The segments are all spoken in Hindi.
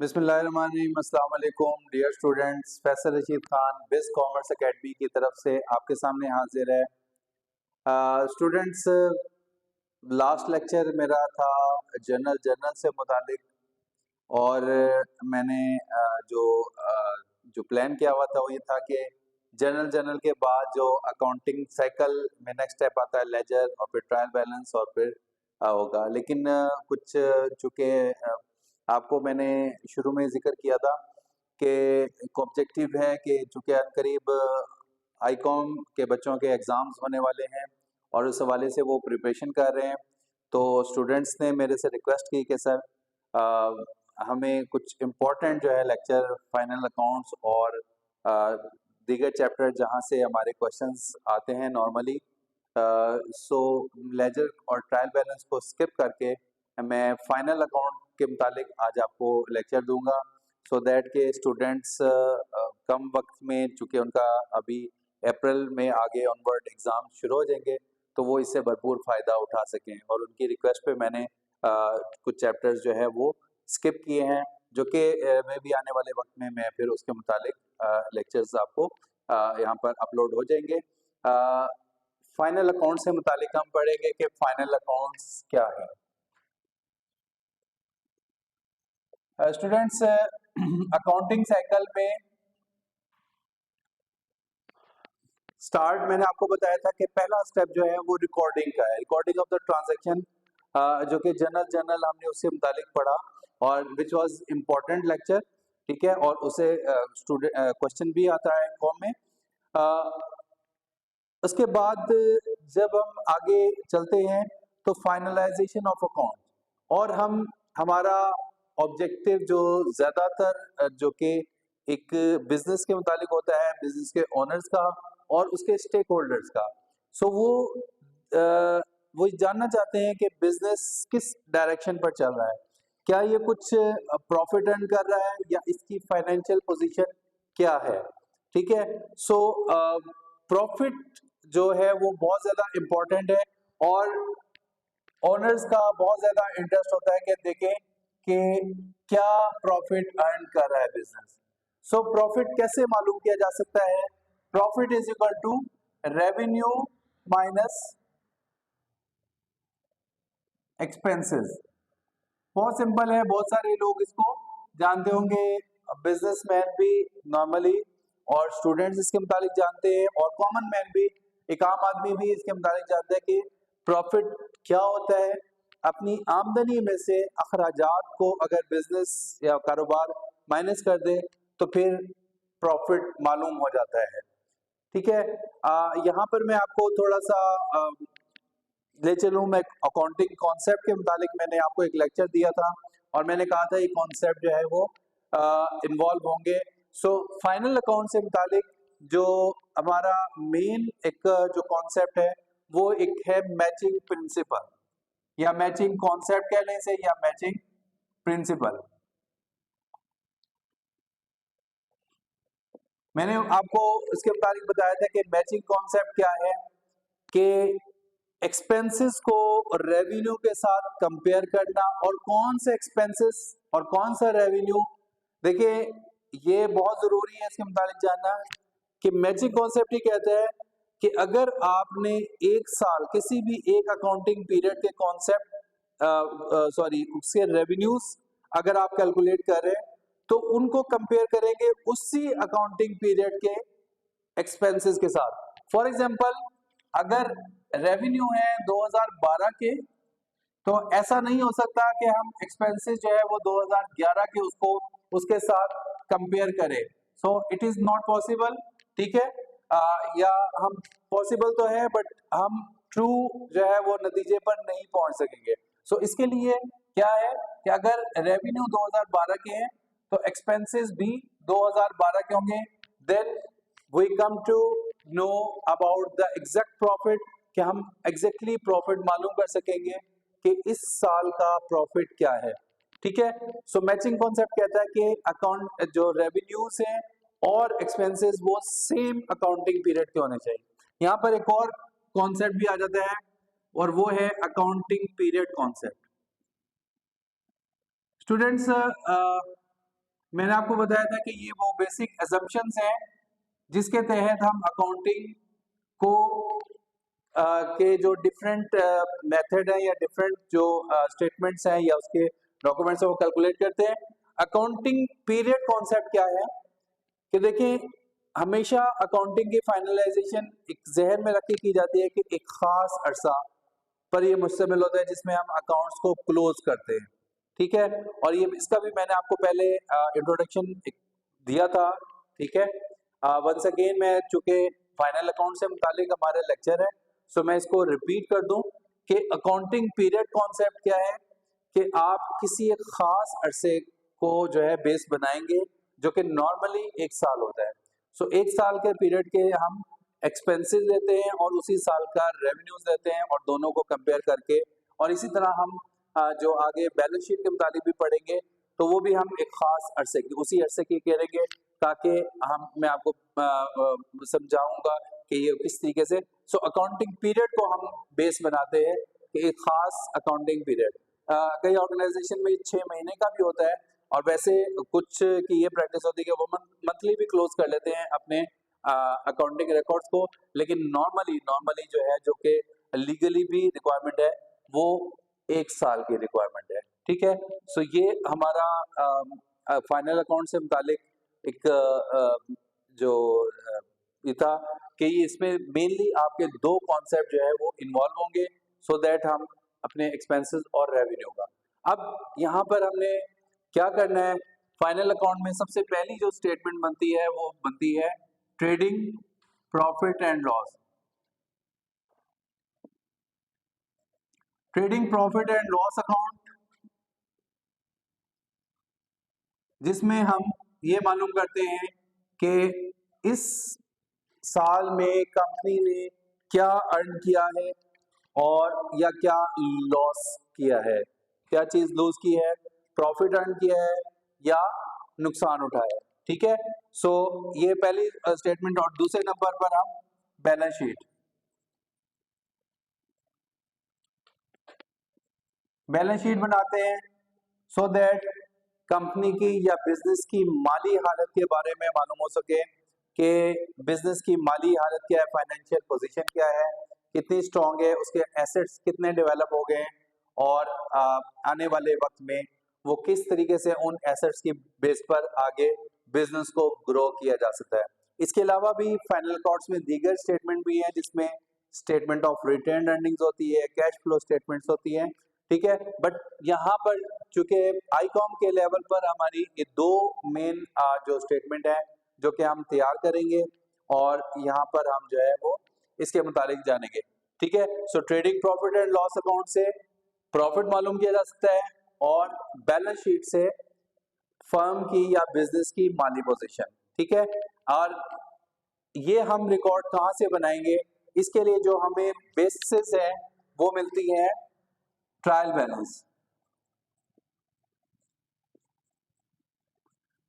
बिस्मिल्लाहिर्रहमानिर्रहीम, अस्सलाम वालेकुम डियर स्टूडेंट्स। फैसल रशीद खान बिस कॉमर्स एकेडमी की तरफ से आपके सामने हाजिर है। स्टूडेंट्स, लास्ट लेक्चर मेरा था जर्नल से मुतालिक, और मैंने जो प्लान किया हुआ था वो ये था कि जर्नल के बाद जो अकाउंटिंग साइकिल में नेक्स्ट स्टेप आता है लेजर, और फिर ट्रायल बैलेंस, और फिर होगा। लेकिन कुछ चूँकि आपको मैंने शुरू में जिक्र किया था कि एक ऑब्जेक्टिव है कि चूँकि करीब आईकॉम के बच्चों के एग्ज़ाम्स होने वाले हैं और उस हवाले से वो प्रिपरेशन कर रहे हैं, तो स्टूडेंट्स ने मेरे से रिक्वेस्ट की कि सर हमें कुछ इम्पोर्टेंट जो है लेक्चर फाइनल अकाउंट्स और दीगर चैप्टर जहाँ से हमारे क्वेश्चंस आते हैं नॉर्मली, सो लेजर और ट्रायल बैलेंस को स्किप करके मैं फाइनल अकाउंट के मुतालिक आज आपको लेक्चर दूंगा, सो दैट के स्टूडेंट्स कम वक्त में, चूँकि उनका अभी अप्रैल में आगे ऑनवर्ड एग्ज़ाम शुरू हो जाएंगे, तो वो इससे भरपूर फ़ायदा उठा सकें। और उनकी रिक्वेस्ट पे मैंने कुछ चैप्टर्स जो है वो स्किप किए हैं, जो कि मैं भी आने वाले वक्त में मैं फिर उसके मुतालिक लेक्चर्स आपको यहाँ पर अपलोड हो जाएंगे। फाइनल अकाउंट से मुतालिक हम पढ़ेंगे कि फाइनल अकाउंट्स क्या है। स्टूडेंट्स, अकाउंटिंग साइकिल में स्टार्ट मैंने आपको बताया था कि पहला स्टेप जो है वो रिकॉर्डिंग का है, रिकॉर्डिंग ऑफ द ट्रांजैक्शन, जो कि जर्नल हमने उससे मुतालिक पढ़ा और विच वाज इम्पोर्टेंट लेक्चर, ठीक है। और उसे स्टूडेंट क्वेश्चन भी आता है कॉम में। उसके बाद जब हम आगे चलते हैं तो फाइनलाइजेशन ऑफ अकाउंट, और हमारा ऑब्जेक्टिव जो ज़्यादातर जो कि एक बिजनेस के मुतालिक होता है, बिजनेस के ओनर्स का और उसके स्टेक होल्डर्स का। सो वो जानना चाहते हैं कि बिजनेस किस डायरेक्शन पर चल रहा है, क्या ये कुछ प्रॉफिट अर्न कर रहा है या इसकी फाइनेंशियल पोजीशन क्या है, ठीक है। सो प्रॉफिट जो है वो बहुत ज़्यादा इम्पोर्टेंट है, और ओनर्स का बहुत ज़्यादा इंटरेस्ट होता है कि देखें कि क्या प्रॉफिट अर्न कर रहा है बिजनेस। सो प्रॉफिट कैसे मालूम किया जा सकता है? Profit is equal to revenue minus expenses. बहुत सिंपल है, बहुत सारे लोग इसको जानते होंगे, बिजनेसमैन भी नॉर्मली, और स्टूडेंट्स इसके मुतालिक जानते हैं, और कॉमन मैन भी, एक आम आदमी भी इसके मुतालिक जानता है कि प्रॉफिट क्या होता है। अपनी आमदनी में से अखराजात को अगर बिजनेस या कारोबार माइनस कर दे तो फिर प्रॉफिट मालूम हो जाता है, ठीक है। यहाँ पर मैं आपको थोड़ा सा ले चलूँ, मैं अकाउंटिंग कॉन्सेप्ट के मुतालिक मैंने आपको एक लेक्चर दिया था और मैंने कहा था ये कॉन्सेप्ट जो है वो इन्वॉल्व होंगे। सो फाइनल अकाउंट से मुतालिक जो हमारा मेन एक जो कॉन्सेप्ट है वो एक है मैचिंग प्रिंसिपल, या मैचिंग कॉन्सेप्ट कह लें इसे, या मैचिंग प्रिंसिपल। मैंने आपको इसके मुताबिक बताया था कि मैचिंग कॉन्सेप्ट क्या है, कि एक्सपेंसेस को रेवेन्यू के साथ कंपेयर करना, और कौन से एक्सपेंसेस और कौन सा रेवेन्यू। देखिए, ये बहुत जरूरी है इसके मुताबिक जानना कि मैचिंग कॉन्सेप्ट ही कहता है कि अगर आपने एक साल किसी भी एक अकाउंटिंग पीरियड के कॉन्सेप्ट उसके रेवेन्यूज अगर आप कैलकुलेट कर रहे हैं तो उनको कंपेयर करेंगे उसी अकाउंटिंग पीरियड के एक्सपेंसेस के साथ। फॉर एग्जांपल, अगर रेवेन्यू है 2012 के, तो ऐसा नहीं हो सकता कि हम एक्सपेंसेस जो है वो 2011 के उसको उसके साथ कंपेयर करें। So it is not possible, ठीक है। या हम पॉसिबल तो है बट हम ट्रू जो है वो नतीजे पर नहीं पहुंच सकेंगे। सो इसके लिए क्या है कि अगर रेवेन्यू 2012 के हैं तो एक्सपेंसेस भी 2012 के होंगे, then we come to know about the exact profit, कि हम एग्जैक्टली प्रॉफिट मालूम कर सकेंगे कि इस साल का प्रॉफिट क्या है, ठीक है। सो मैचिंग कॉन्सेप्ट कहता है कि अकाउंट जो रेवेन्यूज हैं और एक्सपेंसेस वो सेम अकाउंटिंग पीरियड के होने चाहिए। यहाँ पर एक और कॉन्सेप्ट भी आ जाता है और वो है अकाउंटिंग पीरियड कॉन्सेप्ट। स्टूडेंट्स, मैंने आपको बताया था कि ये वो बेसिक assumptions हैं जिसके तहत हम अकाउंटिंग को के जो डिफरेंट मेथड है या डिफरेंट जो स्टेटमेंट्स हैं या उसके डॉक्यूमेंट्स हैं वो कैलकुलेट करते हैं। अकाउंटिंग पीरियड कॉन्सेप्ट क्या है कि देखिए, हमेशा अकाउंटिंग की फाइनलाइजेशन एक जहन में रख के की जाती है कि एक खास अरसा पर ये मुश्तमिल होता है जिसमें हम अकाउंट्स को क्लोज करते हैं, ठीक है। और ये इसका भी मैंने आपको पहले इंट्रोडक्शन दिया था, ठीक है। वंस अगेन मैं चूंकि फाइनल अकाउंट से मुतालिक हमारे लेक्चर है, सो मैं इसको रिपीट कर दूं कि अकाउंटिंग पीरियड कॉन्सेप्ट क्या है कि आप किसी एक खास अरसे को जो है बेस बनाएंगे जो कि नॉर्मली एक साल होता है। सो एक साल के पीरियड के हम एक्सपेंसेस लेते हैं और उसी साल का रेवेन्यूज लेते हैं और दोनों को कंपेयर करके, और इसी तरह हम जो आगे बैलेंस शीट के मुताबिक भी पढ़ेंगे तो वो भी हम एक खास अरसे की उसी अरसे की करेंगे ताकि मैं आपको समझाऊंगा कि ये किस तरीके से। सो अकाउंटिंग पीरियड को हम बेस बनाते हैं कि एक खास अकाउंटिंग पीरियड, कई ऑर्गेनाइजेशन में 6 महीने का भी होता है और वैसे कुछ की ये प्रैक्टिस होती है कि वो मंथली भी क्लोज कर लेते हैं अपने अकाउंटिंग रिकॉर्ड्स को, लेकिन नॉर्मली जो है जो कि लीगली भी रिक्वायरमेंट है वो एक साल की रिक्वायरमेंट है, ठीक है। सो ये हमारा फाइनल अकाउंट से मुतालिक एक जो ये था कि ये इसमें मेनली आपके दो कॉन्सेप्ट जो है वो इन्वॉल्व होंगे सो दैट हम अपने एक्सपेंसेस और रेवेन्यू का। अब यहाँ पर हमने क्या करना है, फाइनल अकाउंट में सबसे पहली जो स्टेटमेंट बनती है वो बनती है trading profit and loss. Trading profit and loss account जिसमें हम ये मालूम करते हैं कि इस साल में कंपनी ने क्या अर्न किया है और या क्या लॉस किया है, क्या चीज लूज की है, प्रॉफिट अर्न किया है या नुकसान उठाया है, ठीक है। सो ये पहली स्टेटमेंट। और दूसरे नंबर पर हम बैलेंस शीट, बैलेंस शीट बनाते हैं सो दैट कंपनी की या बिजनेस की माली हालत के बारे में मालूम हो सके कि बिजनेस की माली हालत क्या है, फाइनेंशियल पोजीशन क्या है, कितनी स्ट्रांग है, उसके एसेट्स कितने डेवलप हो गए हैं और आने वाले वक्त में वो किस तरीके से उन एसेट्स की बेस पर आगे बिजनेस को ग्रो किया जा सकता है। इसके अलावा भी फाइनल अकाउंट्स में दीगर स्टेटमेंट भी हैं जिसमें स्टेटमेंट ऑफ रिटेन अर्निंग्स होती है, कैश फ्लो स्टेटमेंट्स होती हैं, ठीक है। बट यहाँ पर चूंकि आईकॉम के लेवल पर हमारी ये दो मेन जो स्टेटमेंट है जो कि हम तैयार करेंगे और यहाँ पर हम जो है वो इसके मुतालिक जानेंगे, ठीक है। सो trading profit and loss account से प्रॉफिट मालूम किया जा सकता है और बैलेंस शीट से फर्म की या बिजनेस की माली पोजीशन, ठीक है। और ये हम रिकॉर्ड कहाँ से बनाएंगे, इसके लिए जो हमें बेसिस है वो मिलती है ट्रायल बैलेंस।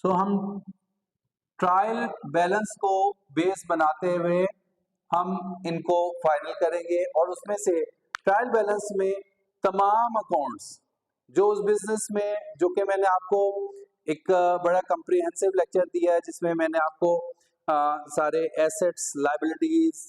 सो हम ट्रायल बैलेंस को बेस बनाते हुए हम इनको फाइनल करेंगे और उसमें से ट्रायल बैलेंस में तमाम अकाउंट्स जो उस बिजनेस में, जो कि मैंने आपको एक बड़ा कंप्रिहेंसिव लेक्चर दिया है जिसमें मैंने आपको सारे assets, liabilities,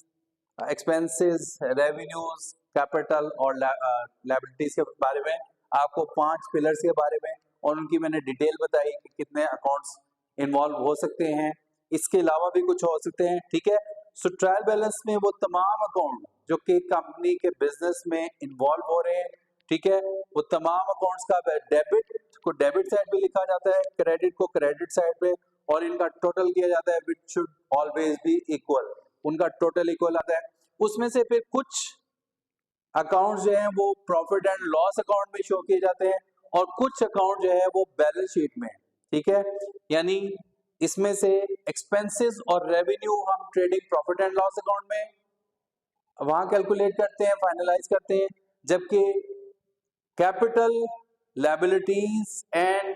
expenses, revenues, capital और लायबिलिटीज के बारे में, आपको 5 पिलर्स के बारे में और उनकी मैंने डिटेल बताई कि कितने अकाउंट्स इन्वॉल्व हो सकते हैं, इसके अलावा भी कुछ हो सकते हैं, ठीक है। सो ट्रायल बैलेंस में वो तमाम अकाउंट जो कि कंपनी के बिजनेस में इन्वॉल्व हो रहे हैं, ठीक है, वो तमाम अकाउंट्स का डेबिट को डेबिट साइड पे लिखा जाता है, क्रेडिट को क्रेडिट साइड पे, और इनका टोटल किया जाता है which should always be equal, उनका टोटल इक्वल आता है। उसमें से फिर कुछ अकाउंट जो है वो प्रॉफिट एंड लॉस अकाउंट में शो किए जाते हैं और कुछ अकाउंट जो है वो बैलेंस शीट में, ठीक है। यानी इसमें से एक्सपेंसेस और रेवेन्यू हम trading profit and loss account में वहां कैलकुलेट करते हैं, फाइनलाइज करते हैं, जबकि capital, liabilities and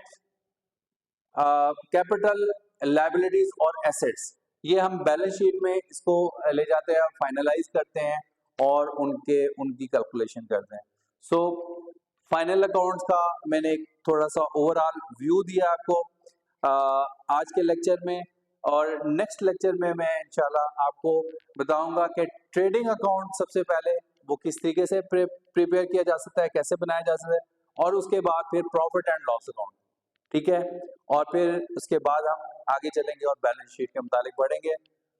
capital, liabilities और एसेट्स ये हम बैलेंस शीट में इसको ले जाते हैं, फाइनलाइज करते हैं और उनकी कैलकुलेशन करते हैं। सो फाइनल अकाउंट्स का मैंने एक थोड़ा सा ओवरऑल व्यू दिया आपको। आज के लेक्चर में, और नेक्स्ट लेक्चर में मैं इंशाल्लाह आपको बताऊंगा कि ट्रेडिंग अकाउंट सबसे पहले वो किस तरीके से प्रिपेयर किया जा सकता है, कैसे बनाया जा सकता है, और उसके बाद फिर प्रॉफिट एंड लॉस अकाउंट, ठीक है। और फिर उसके बाद हम आगे चलेंगे और बैलेंस शीट के मुतालिक बढ़ेंगे।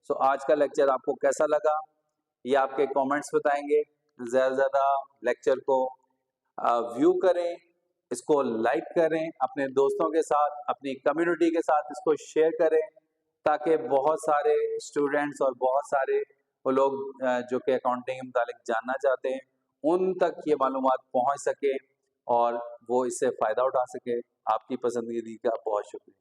सो आज का लेक्चर आपको कैसा लगा ये आपके कमेंट्स बताएंगे। ज़्यादा से ज़्यादा लेक्चर को व्यू करें, इसको लाइक करें, अपने दोस्तों के साथ, अपनी कम्युनिटी के साथ इसको शेयर करें, ताकि बहुत सारे स्टूडेंट्स और बहुत सारे वो लोग जो कि अकाउंटिंग के मुतालिक जानना चाहते हैं, उन तक ये मालूमात पहुंच सके और वो इससे फ़ायदा उठा सके। आपकी पसंदीदा का बहुत शुक्रिया।